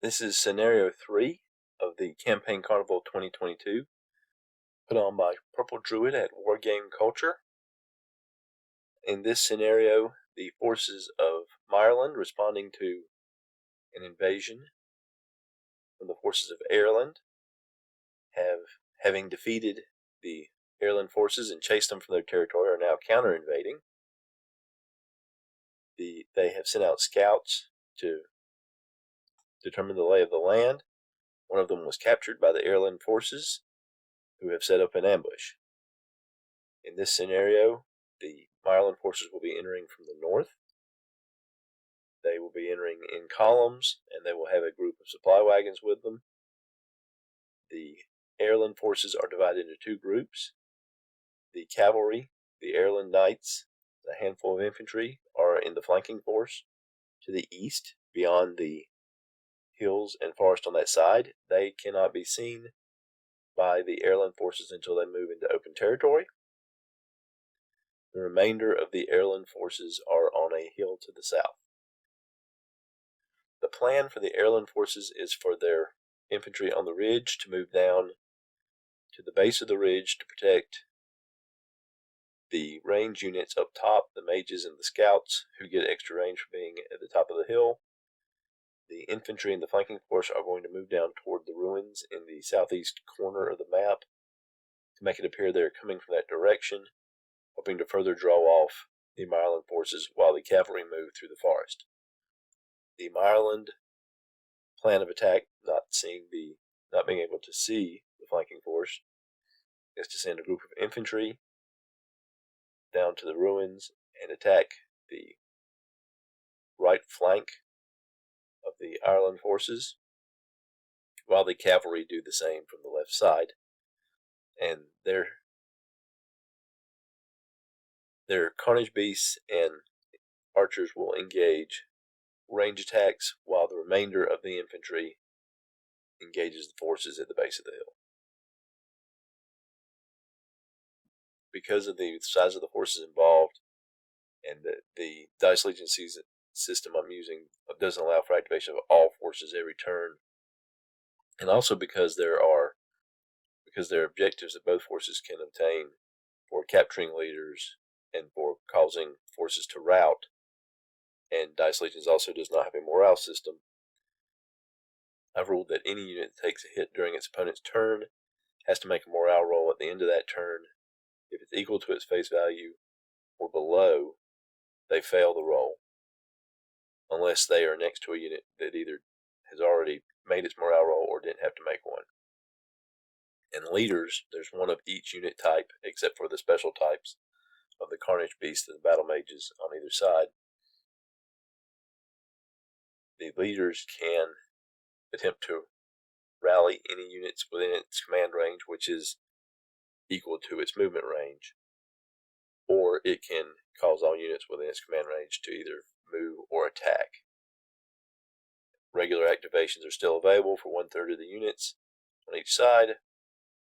This is Scenario 3 of the Campaign Carnival 2022, put on by Purple Druid at Wargame Culture. In this scenario, the forces of Mireland, responding to an invasion from the forces of Heirland, having defeated the Heirland forces and chased them from their territory, are now counter-invading. They have sent out scouts to determine the lay of the land. One of them was captured by the Heirland forces, who have set up an ambush. In this scenario, the Mireland forces will be entering from the north. They will be entering in columns, and they will have a group of supply wagons with them. The Heirland forces are divided into two groups. The cavalry, the Heirland knights, a handful of infantry are in the flanking force to the east, beyond the hills and forest on that side. They cannot be seen by the Heirland forces until they move into open territory. The remainder of the Heirland forces are on a hill to the south. The plan for the Heirland forces is for their infantry on the ridge to move down to the base of the ridge to protect the range units up top, the mages and the scouts, who get extra range for being at the top of the hill. The infantry and the flanking force are going to move down toward the ruins in the southeast corner of the map to make it appear they're coming from that direction, hoping to further draw off the Mireland forces while the cavalry move through the forest. The Mireland plan of attack, not being able to see the flanking force, is to send a group of infantry down to the ruins and attack the right flank of the Heirland forces, while the cavalry do the same from the left side. And their Carnage Beasts and archers will engage range attacks, while the remainder of the infantry engages the forces at the base of the hill. Because of the size of the forces involved and the Dice Legion system I'm using doesn't allow for activation of all forces every turn, and also because there are objectives that both forces can obtain for capturing leaders and for causing forces to rout, and Dice Legions also does not have a morale system. I've ruled that any unit that takes a hit during its opponent's turn has to make a morale roll at the end of that turn. If it's equal to its face value or below, they fail the roll, unless they are next to a unit that either has already made its morale roll or didn't have to make one. And leaders, there's one of each unit type, except for the special types of the Carnage Beast and the Battle Mages on either side. The leaders can attempt to rally any units within its command range, which is equal to its movement range, or it can cause all units within its command range to either move or attack. Regular activations are still available for 1/3 of the units on each side.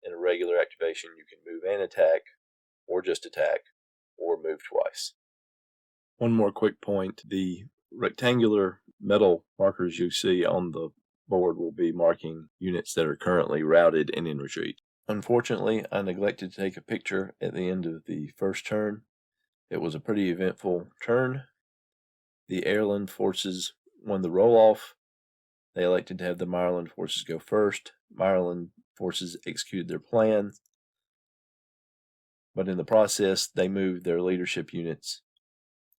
In a regular activation, you can move and attack, or just attack, or move twice. One more quick point: the rectangular metal markers you see on the board will be marking units that are currently routed and in retreat. Unfortunately, I neglected to take a picture at the end of the first turn. It was a pretty eventful turn. The Heirland forces won the roll-off. They elected to have the Mireland forces go first. Mireland forces executed their plan, but in the process, they moved their leadership units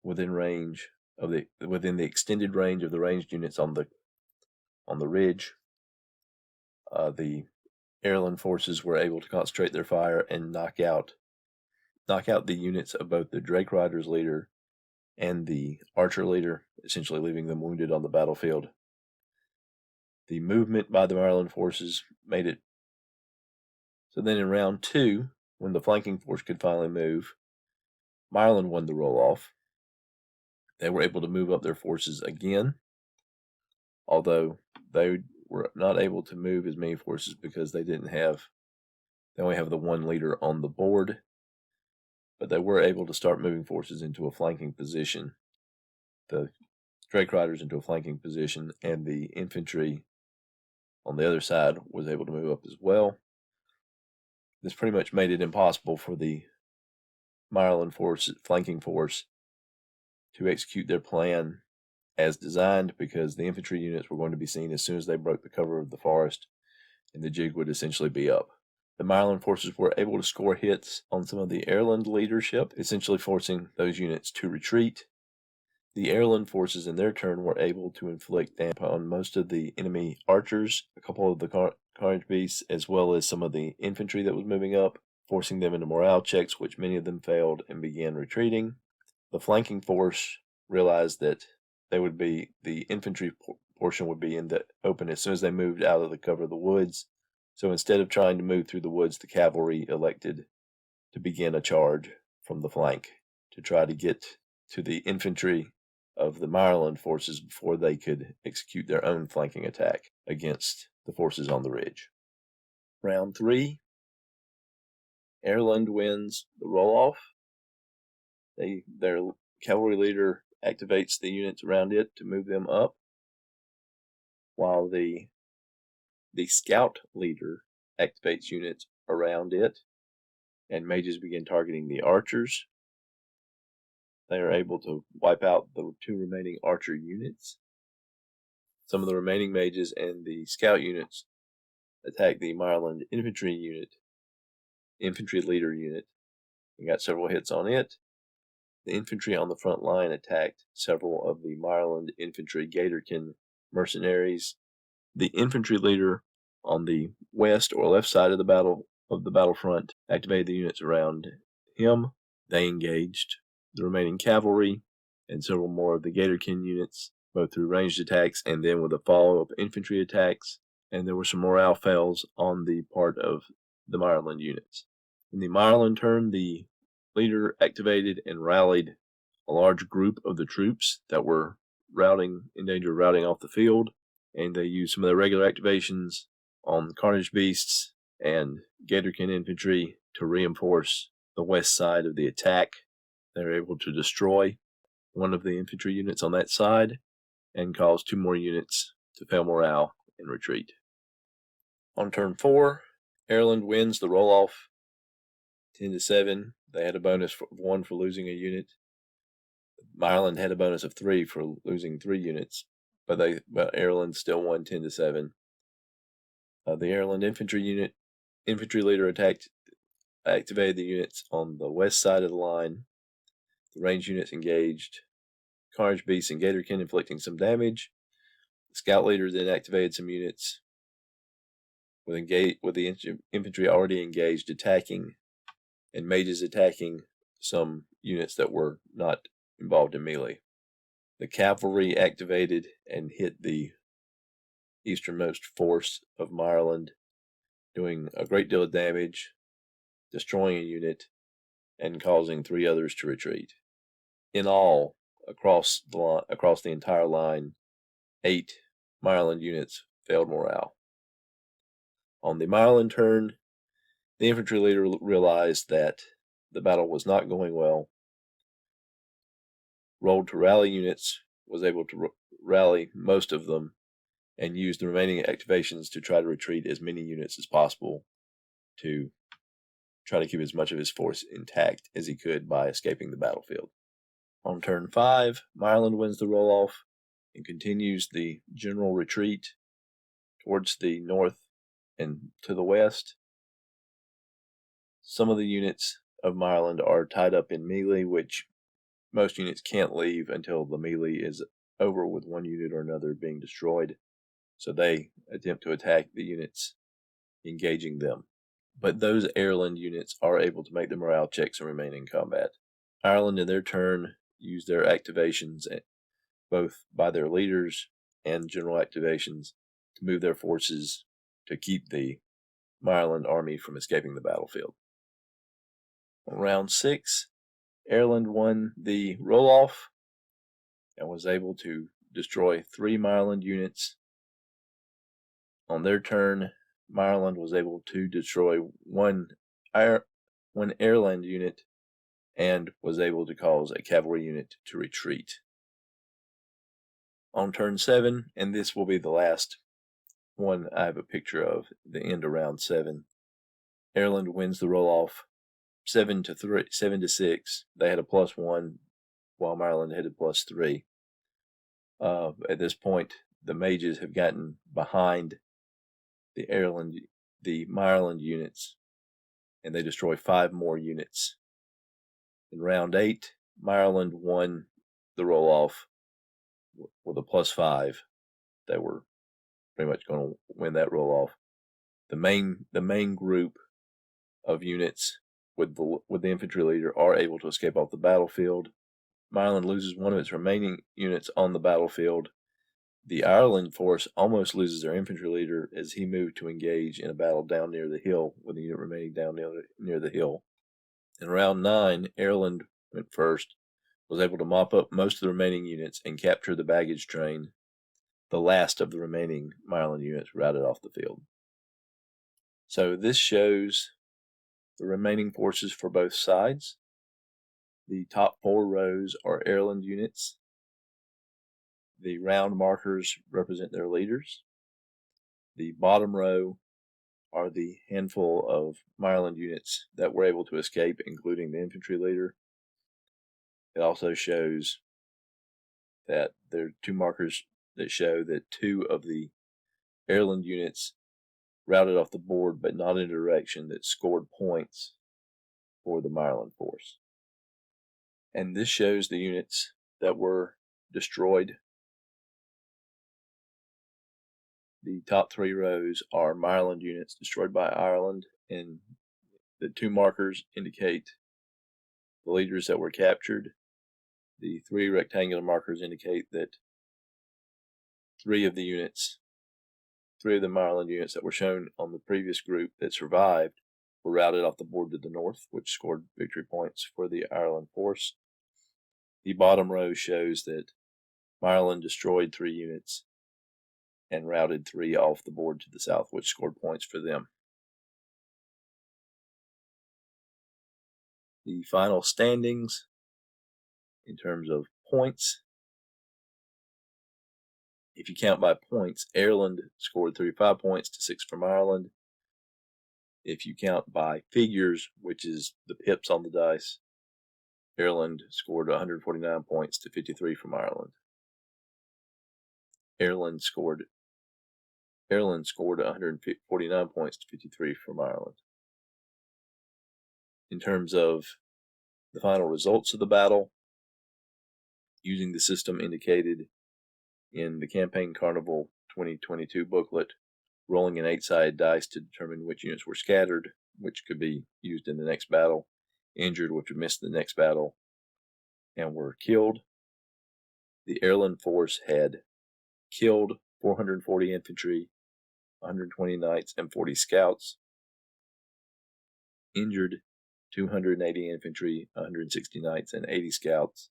within the extended range of the ranged units on the ridge. The Heirland forces were able to concentrate their fire and knock out the units of both the Drake Riders leader and the archer leader, essentially leaving them wounded on the battlefield. The movement by the Mireland forces made it so then in round 2, when the flanking force could finally move, Mireland won the roll-off. They were able to move up their forces again, although they were not able to move as many forces because they only have the one leader on the board, but they were able to start moving forces into a flanking position. The Drake Riders into a flanking position, and the infantry on the other side was able to move up as well. This pretty much made it impossible for the Mireland flanking force to execute their plan as designed, because the infantry units were going to be seen as soon as they broke the cover of the forest, and the jig would essentially be up. The Mireland forces were able to score hits on some of the airland leadership, essentially forcing those units to retreat. The airland forces in their turn were able to inflict damage on most of the enemy archers, a couple of the carnage beasts, as well as some of the infantry that was moving up, forcing them into morale checks, which many of them failed and began retreating. The flanking force realized that the infantry portion would be in the open as soon as they moved out of the cover of the woods. So instead of trying to move through the woods, the cavalry elected to begin a charge from the flank to try to get to the infantry of the Mireland forces before they could execute their own flanking attack against the forces on the ridge. Round 3, Heirland wins the roll-off. Their cavalry leader activates the units around it to move them up, while the scout leader activates units around it, and mages begin targeting the archers. They are able to wipe out the 2 remaining archer units. Some of the remaining mages and the scout units attack the Mireland infantry leader unit, and got several hits on it. The infantry on the front line attacked several of the Mireland infantry Gatorkin mercenaries. The infantry leader on the west or left side of the battlefront activated the units around him. They engaged the remaining cavalry and several more of the Gatorkin units, both through ranged attacks and then with a follow-up infantry attacks. And there were some morale fails on the part of the Mireland units. In the Mireland turn, the leader activated and rallied a large group of the troops that were in danger of routing off the field, and they used some of their regular activations on carnage beasts and Gatorkin infantry to reinforce the west side of the attack. They were able to destroy one of the infantry units on that side and cause 2 more units to fail morale and retreat. On turn 4, Heirland wins the roll-off 10-7. They had a bonus of 1 for losing a unit. Mireland had a bonus of 3 for losing 3 units, but Heirland still won 10-7. The Heirland infantry leader activated the units on the west side of the line. The ranged units engaged carnage beasts and Gatorkin, inflicting some damage. The scout leader then activated some units with the infantry already engaged attacking, and mages attacking some units that were not involved in melee. The cavalry activated and hit the easternmost force of Mireland, doing a great deal of damage, destroying a unit, and causing 3 others to retreat. In all, across the entire line, 8 Mireland units failed morale. On the Mireland turn, the infantry leader realized that the battle was not going well, rolled to rally units, was able to rally most of them, and used the remaining activations to try to retreat as many units as possible to try to keep as much of his force intact as he could by escaping the battlefield. On turn 5, Mireland wins the roll-off and continues the general retreat towards the north and to the west. Some of the units of Mireland are tied up in melee, which most units can't leave until the melee is over with one unit or another being destroyed. So they attempt to attack the units engaging them. But those airland units are able to make the morale checks and remain in combat. Ireland, in their turn, use their activations, both by their leaders and general activations, to move their forces to keep the Mireland army from escaping the battlefield. On round 6, Heirland won the roll-off and was able to destroy 3 Mireland units. On their turn, Mireland was able to destroy one Heirland unit and was able to cause a cavalry unit to retreat. On turn 7, and this will be the last one I have a picture of, the end of round 7. Heirland wins the roll-off 7-3, 7-6. They had a +1, while Mireland had a +3. At this point, the mages have gotten behind the Mireland units, and they destroy 5 more units. In round 8, Mireland won the roll-off with a +5. They were pretty much going to win that roll-off. The main group of units with the infantry leader are able to escape off the battlefield. Mireland loses one of its remaining units on the battlefield. The Ireland force almost loses their infantry leader as he moved to engage in a battle down near the hill, with the unit remaining down near the hill. In round 9, Heirland went first, was able to mop up most of the remaining units and capture the baggage train, the last of the remaining Mireland units routed off the field. So this shows the remaining forces for both sides. The top 4 rows are airland units. The round markers represent their leaders. The bottom row are the handful of Mireland units that were able to escape, including the infantry leader. It also shows that there are 2 markers that show that 2 of the airland units routed off the board, but not in a direction that scored points for the Mireland force. And this shows the units that were destroyed. The top 3 rows are Mireland units destroyed by Ireland, and the 2 markers indicate the leaders that were captured. The 3 rectangular markers indicate that 3 of the Mireland units that were shown on the previous group that survived were routed off the board to the north, which scored victory points for the Ireland force. The bottom row shows that Mireland destroyed 3 units and routed 3 off the board to the south, which scored points for them. The final standings in terms of points, if you count by points, Heirland scored 35 points to 6 from Ireland. If you count by figures, which is the pips on the dice, Heirland scored 149 points to 53 from Ireland. Heirland scored 149 points to 53 from Ireland. In terms of the final results of the battle, using the system indicated in the Campaign Carnival 2022 booklet, rolling an 8-sided dice to determine which units were scattered, which could be used in the next battle, injured, which would miss the next battle, and were killed. The airland force had killed 440 infantry, 120 knights, and 40 scouts, injured 280 infantry, 160 knights, and 80 scouts,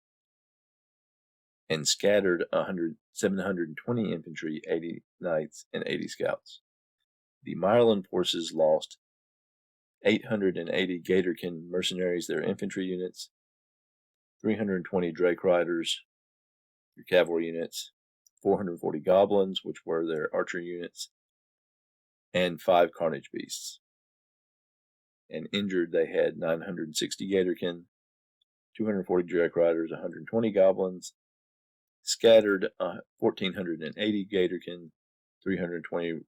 and scattered 720 infantry, 80 knights, and 80 scouts. The Mireland forces lost 880 Gatorkin mercenaries, their infantry units, 320 Drake riders, their cavalry units, 440 goblins, which were their archery units, and 5 carnage beasts. And injured, they had 960 Gatorkin, 240 Drake riders, 120 goblins, scattered 1,480 Gatorkin, 320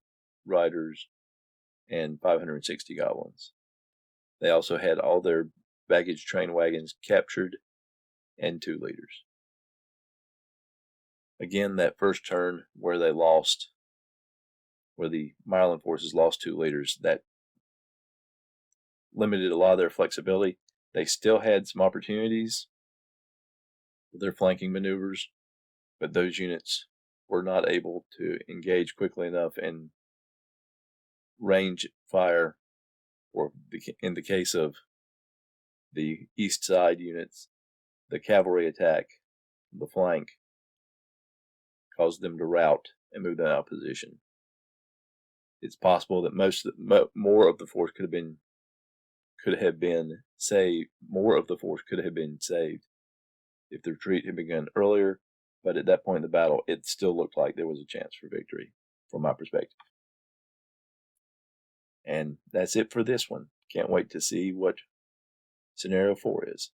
riders, and 560 goblins. They also had all their baggage train wagons captured and 2 leaders. Again, that first turn where the Mireland forces lost 2 leaders, that limited a lot of their flexibility. They still had some opportunities with their flanking maneuvers, but those units were not able to engage quickly enough and range fire, or in the case of the east side units, the cavalry attack, the flank, caused them to rout and move them out of position. It's possible that more of the force could have been saved if the retreat had begun earlier, but at that point in the battle, it still looked like there was a chance for victory, from my perspective. And that's it for this one. Can't wait to see what scenario 4 is.